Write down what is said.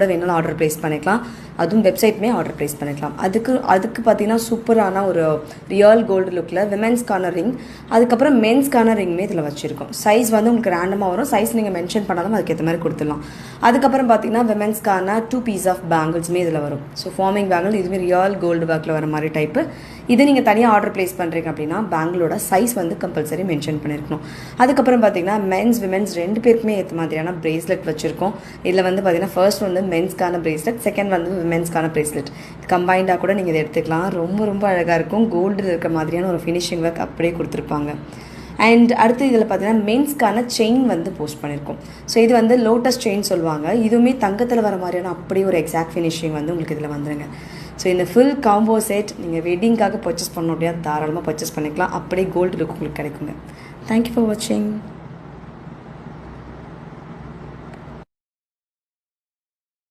கூட வேணாலும் order place பண்ணிக்கலாம். அதுவும் வெப்சைட்மே ஆர்டர் ப்ளேஸ் பண்ணிக்கலாம். அதுக்கு பார்த்தீங்கன்னா சூப்பரான ஒரு ரியல் கோல்டு லுக்கில் விமென்ஸ்க்கான ரிங், அதுக்கப்புறம் மென்ஸ்க்கான ரிங்குமே இதில் வச்சுருக்கோம். சைஸ் வந்து உங்களுக்கு ரேண்டமாக வரும். சைஸ் நீங்கள் மென்ஷன் பண்ணாலும் அதுக்கேற்ற மாதிரி கொடுத்துடலாம். அதுக்கப்புறம் பார்த்தீங்கன்னா விமென்ஸ்க்கான 2 பீஸ் ஆஃப் பேங்கிள்ஸுமே இதில் வரும். ஸோ ஃபார்மிங் பேங்கிள் இதுவுமே ரியல் கோல்டு ஒர்க்கில் வர மாதிரி டைப்பு. இது நீங்கள் தனியாக ஆர்டர் ப்ளேஸ் பண்ணுறீங்க அப்படின்னா பேங்கிளோட சைஸ் வந்து கம்பல்சரி மென்ஷன் பண்ணியிருக்கணும். அதுக்கப்புறம் பார்த்தீங்கன்னா மென்ஸ் விமென்ஸ் 2 பேருக்குமே ஏற்ற மாதிரியான பிரேஸ்லெட் வச்சுருக்கோம். இதில் வந்து பார்த்தீங்கன்னா ஃபர்ஸ்ட் வந்து மென்ஸ்க்கான பிரேஸ்லெட், செகண்ட் வந்து விமென்ஸ்க்கான பிரேஸ்லெட். கம்பைண்டாக கூட நீங்கள் இதை எடுத்துக்கலாம். ரொம்ப ரொம்ப அழகாக இருக்கும். கோல்டு இருக்க மாதிரியான ஒரு ஃபினிஷிங் ஒர்க் அப்படியே கொடுத்துருப்பாங்க. அண்ட் அடுத்து இதில் பார்த்தீங்கன்னா மென்ஸ்க்கான செயின் வந்து போஸ்ட் பண்ணியிருக்கோம். ஸோ இது வந்து லோட்டஸ் செயின் சொல்லுவாங்க. இதுவுமே தங்கத்தில் வர மாதிரியான அப்படியே ஒரு எக்ஸாக்ட் ஃபினிஷிங் வந்து உங்களுக்கு இதில் வந்துருங்க. ஸோ இந்த ஃபுல் காம்போ செட் நீங்கள் வெட்டிங்காக பர்ச்சேஸ் பண்ண முடியாது, தாராளமாக பர்ச்சேஸ் பண்ணிக்கலாம். அப்படியே கோல்டு லுக் உங்களுக்கு கிடைக்குங்க. தேங்க்யூ ஃபார் வாட்சிங்.